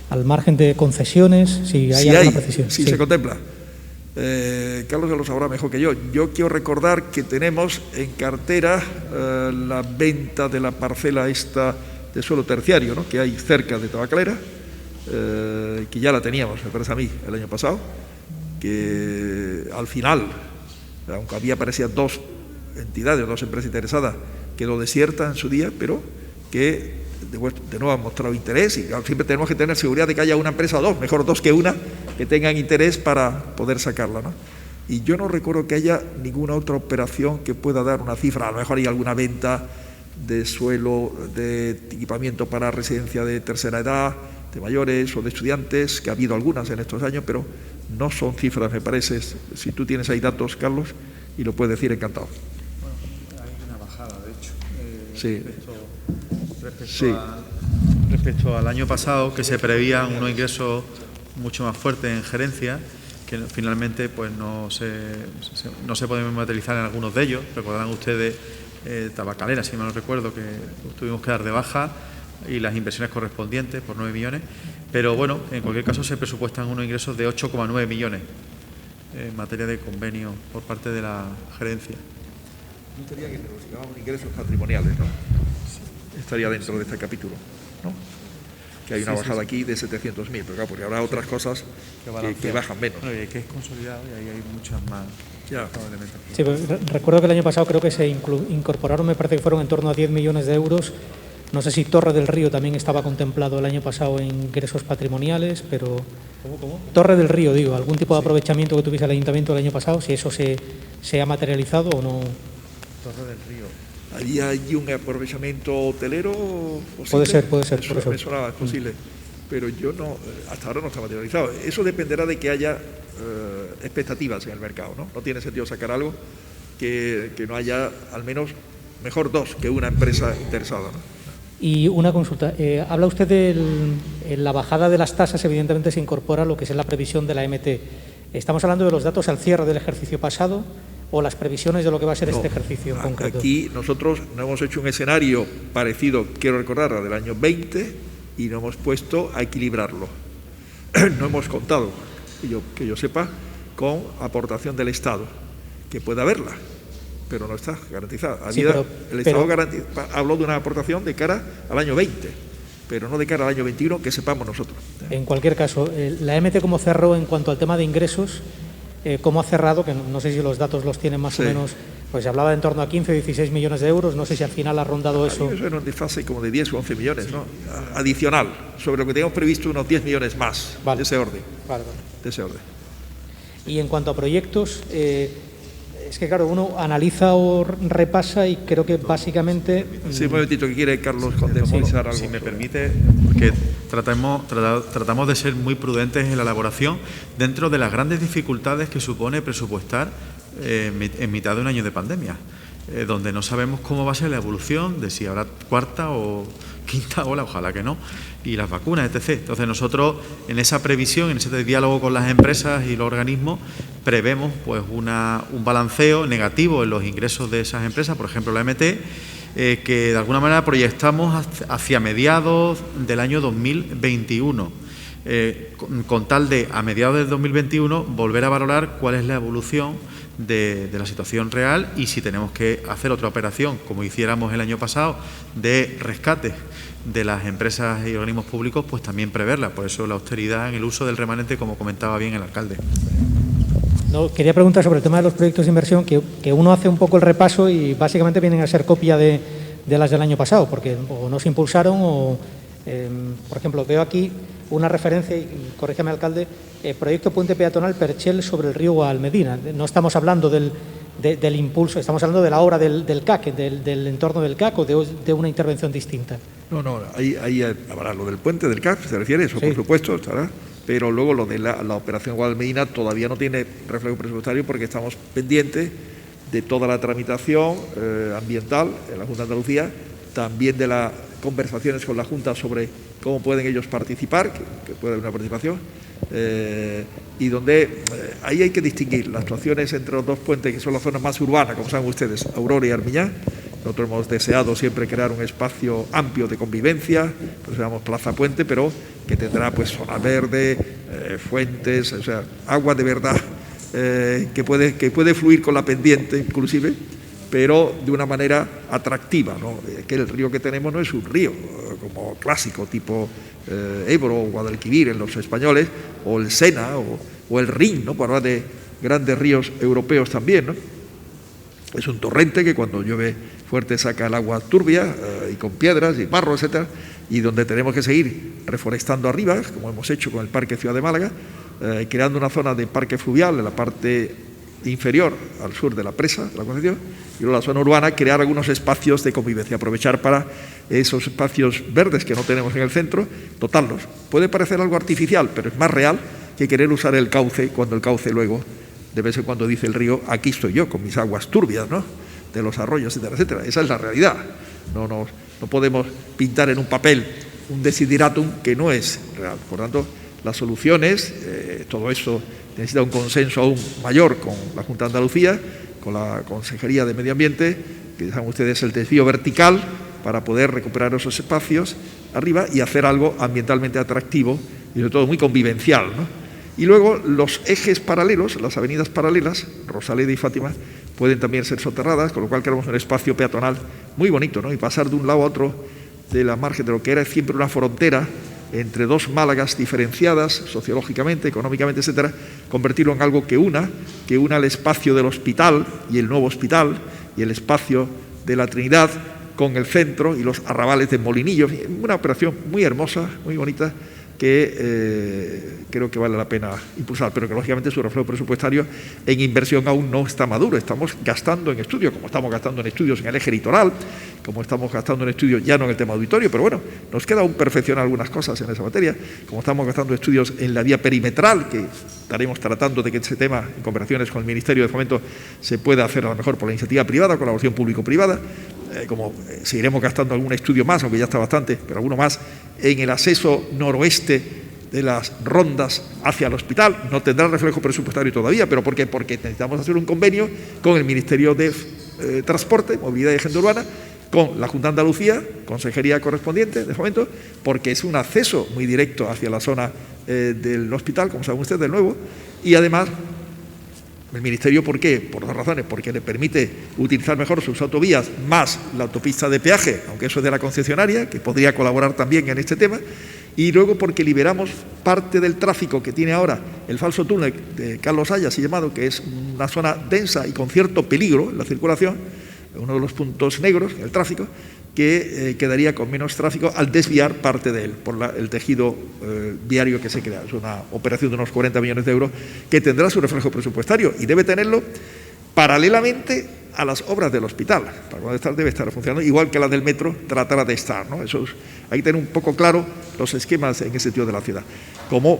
al margen de concesiones, si hay alguna precisión. Sí, se contempla. Carlos ya lo sabrá mejor que yo. Yo quiero recordar que tenemos en cartera la venta de la parcela esta de suelo terciario, ¿no?, que hay cerca de Tabacalera, que ya la teníamos, me parece a mí, el año pasado, que al final, aunque había parecían dos entidades, dos empresas interesadas, quedó desierta en su día, pero que de nuevo han mostrado interés y siempre tenemos que tener seguridad de que haya una empresa o dos, mejor dos que una, que tengan interés para poder sacarla, ¿no? Y yo no recuerdo que haya ninguna otra operación que pueda dar una cifra. A lo mejor hay alguna venta de suelo, de equipamiento para residencia de tercera edad, de mayores o de estudiantes, que ha habido algunas en estos años, pero no son cifras, me parece. Si tú tienes ahí datos, Carlos, y lo puedes decir, encantado. Bueno, hay una bajada, de hecho. Sí. Respecto al año pasado, que se prevían unos ingresos mucho más fuertes en gerencia, que finalmente pues no se pueden materializar en algunos de ellos. Recordarán ustedes Tabacalera, si mal no recuerdo, que tuvimos que dar de baja, y las inversiones correspondientes por 9 millones. Pero bueno, en cualquier caso se presupuestan unos ingresos de 8,9 millones en materia de convenio por parte de la gerencia. No estaría que nos llamamos ingresos patrimoniales, ¿no? Estaría dentro de este capítulo, ¿no? Que hay una bajada aquí de 700.000, pero claro, porque habrá otras cosas que bajan menos. Bueno, y que es consolidado y ahí hay muchas más Ya. Sí, recuerdo que el año pasado creo que se incorporaron, me parece que fueron en torno a 10 millones de euros. No sé si Torre del Río también estaba contemplado el año pasado en ingresos patrimoniales, pero... ¿Cómo? Torre del Río, digo, algún tipo de aprovechamiento que tuviese el ayuntamiento el año pasado, si eso se ha materializado o no. Torre del Río. ¿Había allí un aprovechamiento hotelero posible? Puede ser, Eso por me eso. sonaba posible, pero yo no, hasta ahora no está materializado. Eso dependerá de que haya expectativas en el mercado, ¿no? No tiene sentido sacar algo que no haya al menos, mejor dos, que una empresa interesada, ¿no? Y una consulta, habla usted de la bajada de las tasas, evidentemente se incorpora lo que es la previsión de la MT. ¿Estamos hablando de los datos al cierre del ejercicio pasado o las previsiones de lo que va a ser este ejercicio en concreto? Aquí nosotros no hemos hecho un escenario parecido, quiero recordar, al del año 20 y no hemos puesto a equilibrarlo. No hemos contado, que yo sepa, con aportación del Estado, que puede haberla, pero no está garantizada. Sí, el Estado habló de una aportación de cara al año 20, pero no de cara al año 21, que sepamos nosotros. En cualquier caso, la MT como cerró en cuanto al tema de ingresos, ¿cómo ha cerrado? Que no sé si los datos los tienen más o menos, pues se hablaba de en torno a 15 o 16 millones de euros, no sé si al final ha rondado eso. Eso era un desfase como de 10 o 11 millones, ¿no? Adicional, sobre lo que teníamos previsto unos 10 millones más, de ese orden. Vale. De ese orden. Y en cuanto a proyectos, es que claro, uno analiza o repasa y creo que básicamente... Sí, un momentito, que quiere Carlos contemporizar algo. Si me permite, que tratamos de ser muy prudentes en la elaboración dentro de las grandes dificultades que supone presupuestar en mitad de un año de pandemia, donde no sabemos cómo va a ser la evolución, de si habrá cuarta o quinta ola, ojalá que no, y las vacunas, etc. Entonces nosotros en esa previsión, en ese diálogo con las empresas y los organismos, prevemos pues un balanceo negativo en los ingresos de esas empresas, por ejemplo la MT, que de alguna manera proyectamos hacia mediados del año 2021, con tal de a mediados del 2021 volver a valorar cuál es la evolución de la situación real y si tenemos que hacer otra operación, como hiciéramos el año pasado, de rescate de las empresas y organismos públicos, pues también preverla. Por eso la austeridad en el uso del remanente, como comentaba bien el alcalde. No, quería preguntar sobre el tema de los proyectos de inversión, que uno hace un poco el repaso y básicamente vienen a ser copia de las del año pasado, porque o no se impulsaron o, por ejemplo, veo aquí una referencia, y corrígeme alcalde, proyecto puente peatonal Perchel sobre el río Guadalmedina. No estamos hablando del impulso, estamos hablando de la obra del CAC, del entorno del CAC o de una intervención distinta. No, ahí habrá lo del puente del CAC, ¿se refiere? Eso, sí. Por supuesto, estará. Pero luego lo de la operación Guadalmedina todavía no tiene reflejo presupuestario porque estamos pendientes de toda la tramitación ambiental en la Junta de Andalucía, también de las conversaciones con la Junta sobre cómo pueden ellos participar, que puede haber una participación, y donde ahí hay que distinguir las actuaciones entre los dos puentes, que son las zonas más urbanas, como saben ustedes, Aurora y Armiñán. Nosotros hemos deseado siempre crear un espacio amplio de convivencia, pues llamamos Plaza Puente, pero que tendrá pues zona verde, fuentes, o sea, agua de verdad, que puede fluir con la pendiente inclusive, pero de una manera atractiva, ¿no? Que el río que tenemos no es un río como clásico, tipo Ebro o Guadalquivir en los españoles, o el Sena o el Rin, ¿no? Por hablar de grandes ríos europeos también, ¿no? Es un torrente que cuando llueve fuerte saca el agua turbia y con piedras y barro, etcétera, y donde tenemos que seguir reforestando arriba, como hemos hecho con el Parque Ciudad de Málaga, creando una zona de parque fluvial en la parte inferior al sur de la presa de la Concepción, y luego la zona urbana, crear algunos espacios de convivencia, aprovechar para esos espacios verdes que no tenemos en el centro, dotarlos. Puede parecer algo artificial, pero es más real que querer usar el cauce cuando el cauce luego, de vez en cuando dice el río, aquí estoy yo con mis aguas turbias, ¿no?, de los arroyos, etcétera, etcétera. Esa es la realidad. No podemos pintar en un papel un desideratum que no es real. Por tanto, las soluciones, todo eso necesita un consenso aún mayor con la Junta de Andalucía, con la Consejería de Medio Ambiente, que saben ustedes el desvío vertical para poder recuperar esos espacios arriba y hacer algo ambientalmente atractivo y sobre todo muy convivencial, ¿no? Y luego los ejes paralelos, las avenidas paralelas, Rosaleda y Fátima, pueden también ser soterradas, con lo cual creamos un espacio peatonal muy bonito, ¿no? Y pasar de un lado a otro de la margen de lo que era siempre una frontera entre dos Málagas diferenciadas sociológicamente, económicamente, etcétera, convertirlo en algo que una el espacio del hospital y el nuevo hospital y el espacio de la Trinidad con el centro y los arrabales de Molinillo. Una operación muy hermosa, muy bonita, que creo que vale la pena impulsar, pero que lógicamente su reflejo presupuestario en inversión aún no está maduro. Estamos gastando en estudios, como estamos gastando en estudios en el eje litoral, como estamos gastando en estudios ya no en el tema auditorio, pero bueno, nos queda aún perfeccionar algunas cosas en esa materia, como estamos gastando estudios en la vía perimetral, que estaremos tratando de que ese tema, en conversaciones con el Ministerio de Fomento, se pueda hacer a lo mejor por la iniciativa privada, colaboración público-privada, como seguiremos gastando algún estudio más, aunque ya está bastante, pero alguno más, en el acceso noroeste de las rondas hacia el hospital. No tendrá reflejo presupuestario todavía, pero ¿por qué? Porque necesitamos hacer un convenio con el Ministerio de Transporte, Movilidad y Agenda Urbana, con la Junta de Andalucía, consejería correspondiente de Fomento, porque es un acceso muy directo hacia la zona del hospital, como saben ustedes, del nuevo, y además el Ministerio, ¿por qué? Por dos razones: porque le permite utilizar mejor sus autovías, más la autopista de peaje, aunque eso es de la concesionaria, que podría colaborar también en este tema, y luego porque liberamos parte del tráfico que tiene ahora el falso túnel de Carlos Haya, así llamado, que es una zona densa y con cierto peligro en la circulación, uno de los puntos negros en el tráfico, que quedaría con menos tráfico al desviar parte de él por el tejido viario que se crea. Es una operación de unos 40 millones de euros que tendrá su reflejo presupuestario y debe tenerlo paralelamente a las obras del hospital. Para cuando debe estar funcionando, igual que la del metro tratará de estar, ¿no? Eso hay que tener un poco claro los esquemas en ese sentido de la ciudad. Como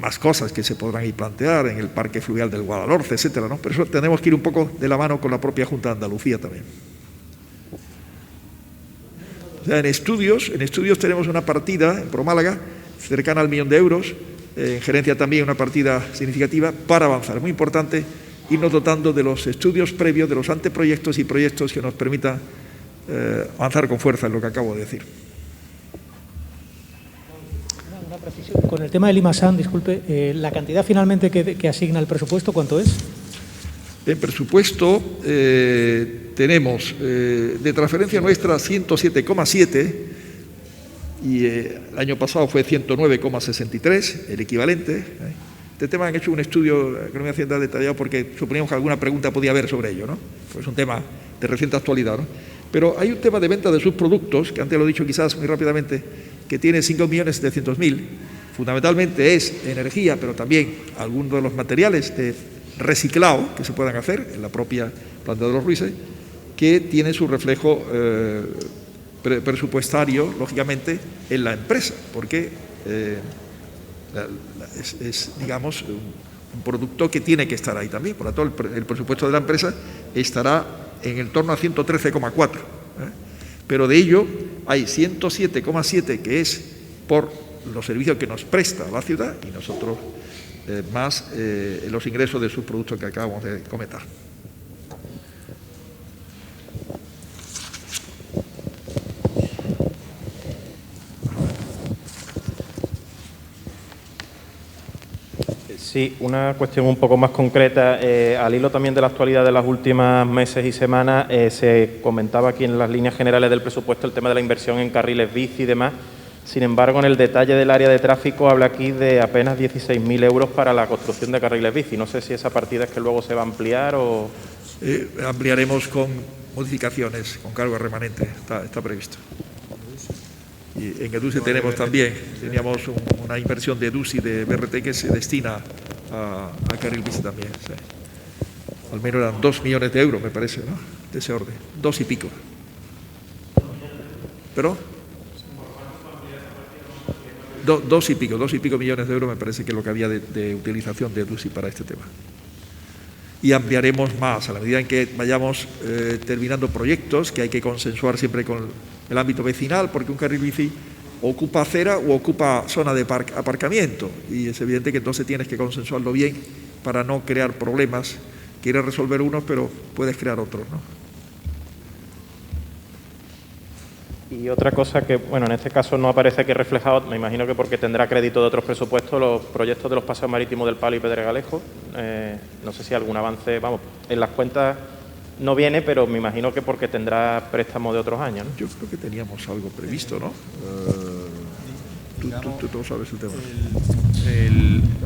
más cosas que se podrán ir plantear en el parque fluvial del Guadalhorce, etcétera, ¿no? Pero eso tenemos que ir un poco de la mano con la propia Junta de Andalucía también. O sea, en estudios tenemos una partida en ProMálaga cercana al 1 millón de euros, en gerencia también una partida significativa para avanzar. Es muy importante irnos dotando de los estudios previos, de los anteproyectos y proyectos que nos permitan avanzar con fuerza en lo que acabo de decir. Una precisión. Con el tema del IMASAN, disculpe, la cantidad finalmente que asigna el presupuesto, ¿cuánto es? En presupuesto tenemos de transferencia nuestra 107,7 y el año pasado fue 109,63, el equivalente. Este tema han hecho un estudio de Economía y Hacienda detallado porque suponíamos que alguna pregunta podía haber sobre ello, ¿no? Pues es un tema de reciente actualidad, ¿no? Pero hay un tema de venta de subproductos, que antes lo he dicho quizás muy rápidamente, que tiene 5.700.000. Fundamentalmente es energía, pero también algunos de los materiales de reciclado que se puedan hacer en la propia planta de los Ruises, que tiene su reflejo presupuestario, lógicamente, en la empresa, porque es digamos, un producto que tiene que estar ahí también. Por lo tanto, el presupuesto de la empresa estará en el torno a 113,4. Pero de ello hay 107,7 que es por los servicios que nos presta la ciudad y nosotros más los ingresos de sus productos que acabamos de comentar. Sí, una cuestión un poco más concreta. Al hilo también de la actualidad de los últimos meses y semanas, se comentaba aquí en las líneas generales del presupuesto el tema de la inversión en carriles bici y demás. Sin embargo, en el detalle del área de tráfico habla aquí de apenas 16.000 euros para la construcción de carriles bici. No sé si esa partida es que luego se va a ampliar o... Ampliaremos con modificaciones, con cargo remanente, está previsto. Y en EDUSI teníamos una inversión de EDUSI de BRT que se destina a carril bici también. Sí. Al menos eran 2 millones de euros, me parece, ¿no? De ese orden, 2 y pico. ¿Pero? 2 y pico millones de euros me parece que es lo que había de utilización de EDUSI para este tema. Y ampliaremos más a la medida en que vayamos terminando proyectos que hay que consensuar siempre con el ámbito vecinal, porque un carril bici ocupa acera o ocupa zona de aparcamiento y es evidente que entonces tienes que consensuarlo bien para no crear problemas. Quieres resolver unos, pero puedes crear otros, ¿no? Y otra cosa que, bueno, en este caso no aparece aquí reflejado, me imagino que porque tendrá crédito de otros presupuestos, los proyectos de los paseos marítimos del Palo y Pedregalejo. No sé si algún avance, vamos, en las cuentas no viene, pero me imagino que porque tendrá préstamo de otros años, ¿no? Yo creo que teníamos algo previsto, ¿no? Tú sabes el tema.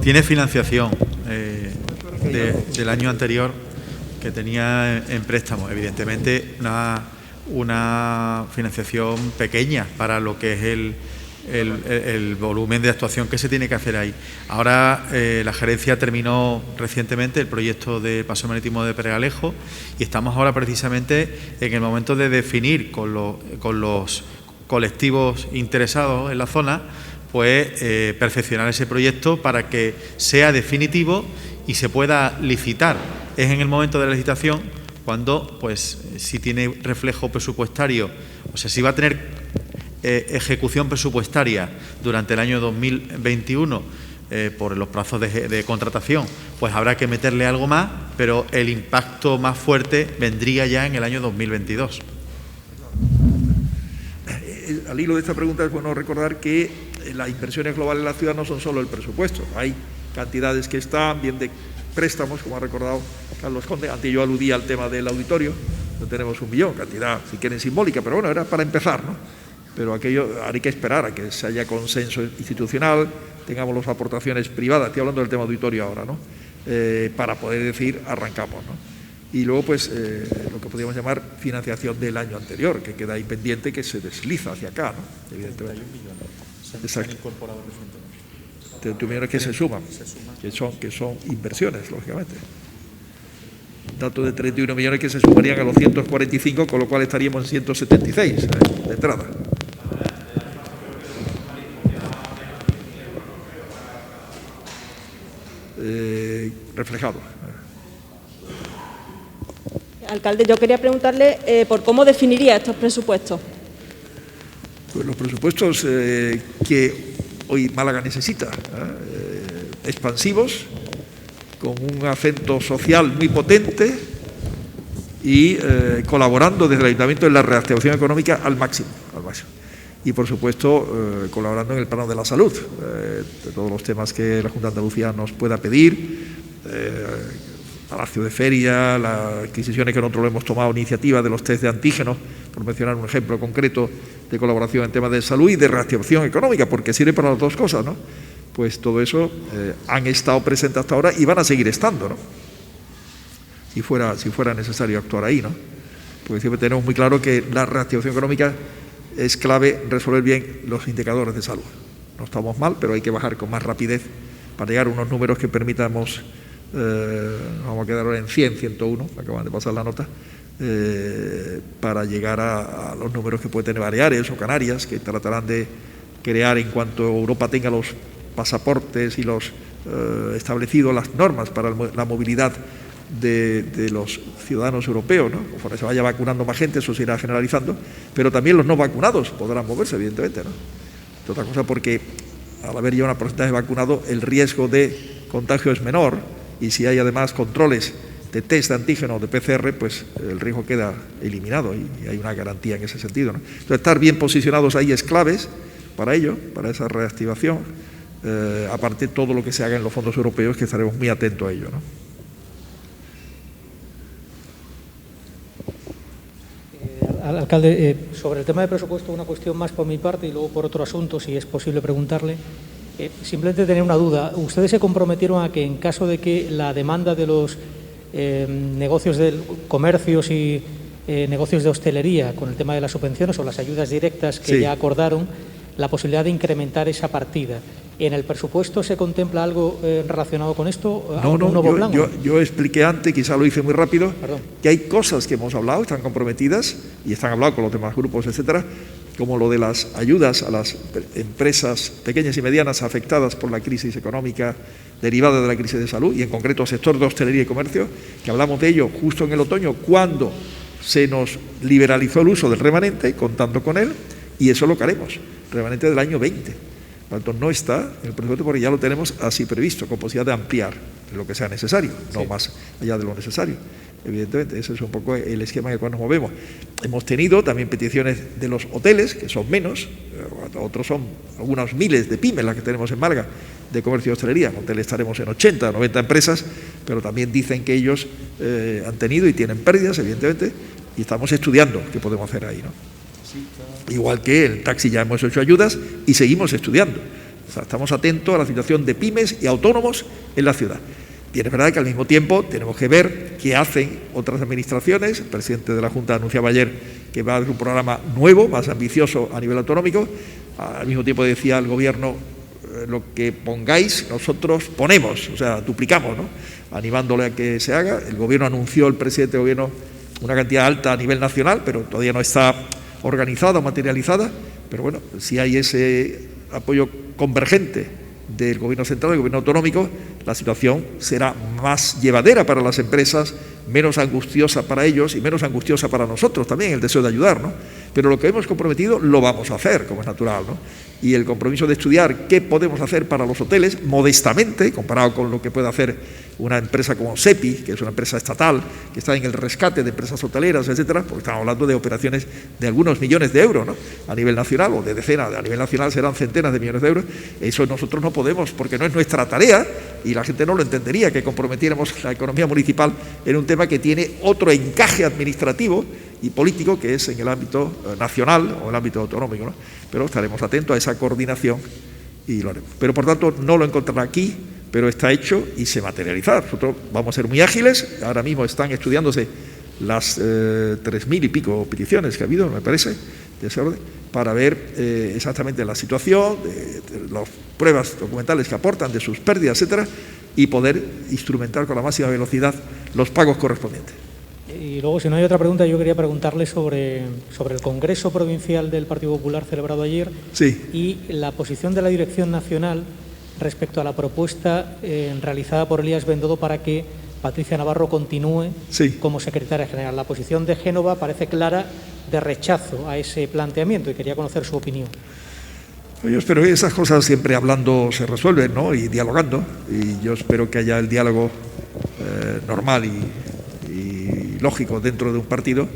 Tiene financiación del año anterior que tenía en préstamo. Evidentemente, una financiación pequeña para lo que es el volumen de actuación que se tiene que hacer ahí. Ahora la gerencia terminó recientemente el proyecto de Paseo Marítimo de Peralejo y estamos ahora precisamente en el momento de definir con los colectivos interesados en la zona, pues perfeccionar ese proyecto para que sea definitivo y se pueda licitar. Es en el momento de la licitación cuando, pues, si tiene reflejo presupuestario, o sea, si va a tener ejecución presupuestaria durante el año 2021 por los plazos de contratación, pues habrá que meterle algo más, pero el impacto más fuerte vendría ya en el año 2022. Al hilo de esta pregunta es bueno recordar que las inversiones globales en la ciudad no son solo el presupuesto, hay cantidades que están bien de préstamos, como ha recordado Carlos Conde. Antes yo aludía al tema del auditorio, no tenemos 1 millón, cantidad si quieren simbólica, pero bueno, era para empezar, ¿no? Pero aquello hay que esperar a que se haya consenso institucional, tengamos las aportaciones privadas, estoy hablando del tema auditorio ahora, ¿no? Para poder decir arrancamos, ¿no? Y luego, pues, lo que podríamos llamar financiación del año anterior, que queda ahí pendiente, que se desliza hacia acá, ¿no? Evidentemente. Exacto. 31 millones que se suman, que son inversiones, lógicamente. Dato de 31 millones que se sumarían a los 145, con lo cual estaríamos en 176 de entrada. Reflejado. Alcalde, yo quería preguntarle por cómo definiría estos presupuestos. Pues los presupuestos que hoy Málaga necesita, expansivos, con un acento social muy potente y colaborando desde el Ayuntamiento en la reactivación económica al máximo. Y, por supuesto, colaborando en el plano de la salud, de todos los temas que la Junta de Andalucía nos pueda pedir, Palacio de Feria, las adquisiciones que nosotros hemos tomado iniciativa de los test de antígenos, por mencionar un ejemplo concreto de colaboración en temas de salud y de reactivación económica, porque sirve para las dos cosas, ¿no? Pues todo eso han estado presentes hasta ahora y van a seguir estando, ¿no? Si fuera necesario actuar ahí, ¿no? Porque siempre tenemos muy claro que la reactivación económica es clave resolver bien los indicadores de salud. No estamos mal, pero hay que bajar con más rapidez para llegar a unos números que permitamos, vamos a quedar ahora en 100, 101, acaban de pasar la nota, para llegar a los números que puede tener Baleares o Canarias, que tratarán de crear en cuanto Europa tenga los pasaportes y los establecidos las normas para la movilidad de los ciudadanos europeos, ¿no? Conforme se vaya vacunando más gente, eso se irá generalizando, pero también los no vacunados podrán moverse, evidentemente, ¿no? Otra cosa, porque al haber ya un porcentaje vacunado, el riesgo de contagio es menor, y si hay además controles de test de antígeno o de PCR, pues el riesgo queda eliminado y hay una garantía en ese sentido, ¿no? Entonces, estar bien posicionados ahí es claves para ello, para esa reactivación, aparte de todo lo que se haga en los fondos europeos, que estaremos muy atentos a ello, ¿no? Alcalde, sobre el tema de presupuesto, una cuestión más por mi parte y luego por otro asunto, si es posible preguntarle. Simplemente tener una duda. Ustedes se comprometieron a que en caso de que la demanda de los negocios de comercios y negocios de hostelería con el tema de las subvenciones o las ayudas directas que ya acordaron, la posibilidad de incrementar esa partida. ¿En el presupuesto se contempla algo relacionado con esto? No, yo expliqué antes, quizá lo hice muy rápido, que hay cosas que hemos hablado, están comprometidas y están habladas con los demás grupos, etcétera, como lo de las ayudas a las empresas pequeñas y medianas afectadas por la crisis económica derivada de la crisis de salud, y en concreto el sector de hostelería y comercio, que hablamos de ello justo en el otoño, cuando se nos liberalizó el uso del remanente, contando con él, y eso lo que haremos, remanente del año 20. Por lo tanto, no está en el presupuesto porque ya lo tenemos así previsto, con posibilidad de ampliar lo que sea necesario, no más allá de lo necesario. Evidentemente, ese es un poco el esquema en el cual nos movemos. Hemos tenido también peticiones de los hoteles, que son menos, otros son algunos miles de pymes las que tenemos en Málaga, de comercio y hostelería. En hoteles estaremos en 80 o 90 empresas, pero también dicen que ellos han tenido y tienen pérdidas, evidentemente, y estamos estudiando qué podemos hacer ahí, ¿no? Igual que el taxi ya hemos hecho ayudas y seguimos estudiando. O sea, estamos atentos a la situación de pymes y autónomos en la ciudad. Y es verdad que al mismo tiempo tenemos que ver qué hacen otras administraciones. El presidente de la Junta anunciaba ayer que va a haber un programa nuevo, más ambicioso a nivel autonómico. Al mismo tiempo decía el Gobierno, lo que pongáis, nosotros ponemos, o sea, duplicamos, ¿no? Animándole a que se haga. El Gobierno anunció, el presidente del Gobierno, una cantidad alta a nivel nacional, pero todavía no está organizada o materializada. Pero bueno, si hay ese apoyo convergente del Gobierno central y del Gobierno autonómico, la situación será más llevadera para las empresas, menos angustiosa para ellos y menos angustiosa para nosotros también, el deseo de ayudar, ¿no? Pero lo que hemos comprometido lo vamos a hacer, como es natural, ¿no? Y el compromiso de estudiar qué podemos hacer para los hoteles, modestamente, comparado con lo que puede hacer una empresa como SEPI, que es una empresa estatal, que está en el rescate de empresas hoteleras, etcétera, porque estamos hablando de operaciones de algunos millones de euros, ¿no? A nivel nacional, o de decenas, a nivel nacional serán centenas de millones de euros. Eso nosotros no podemos, porque no es nuestra tarea, y la gente no lo entendería, que comprometiéramos la economía municipal en un tema que tiene otro encaje administrativo y político, que es en el ámbito nacional o el ámbito autonómico, ¿no? Pero estaremos atentos a esa coordinación y lo haremos. Pero, por tanto, no lo encontrará aquí, pero está hecho y se materializará. Nosotros vamos a ser muy ágiles. Ahora mismo están estudiándose las 3.000 y pico peticiones que ha habido, me parece, de ese orden, para ver exactamente la situación, de las pruebas documentales que aportan, de sus pérdidas, etcétera, y poder instrumentar con la máxima velocidad los pagos correspondientes. Y luego, si no hay otra pregunta, yo quería preguntarle sobre el Congreso Provincial del Partido Popular celebrado ayer. Sí. Y la posición de la Dirección Nacional respecto a la propuesta realizada por Elías Bendodo para que Patricia Navarro continúe como secretaria general. La posición de Génova parece clara de rechazo a ese planteamiento y quería conocer su opinión. Yo espero que esas cosas siempre hablando se resuelven, ¿no? Y dialogando, y yo espero que haya el diálogo normal y lógico dentro de un partido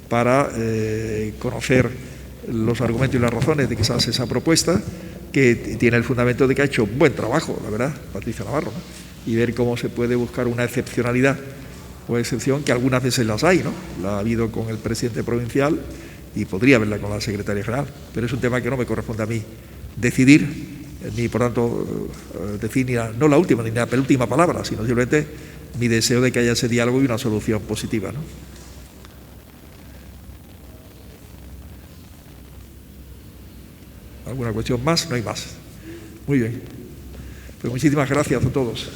para conocer los argumentos y las razones de que se hace esa propuesta, que tiene el fundamento de que ha hecho un buen trabajo, la verdad, Patricia Navarro, ¿no? Y ver cómo se puede buscar una excepcionalidad o excepción, que algunas veces las hay, ¿no? La ha habido con el presidente provincial y podría haberla con la secretaria general, pero es un tema que no me corresponde a mí decidir, ni por tanto decir no la última ni la penúltima palabra, sino simplemente mi deseo de que haya ese diálogo y una solución positiva, ¿no? ¿Alguna cuestión más? No hay más. Muy bien. Pues muchísimas gracias a todos.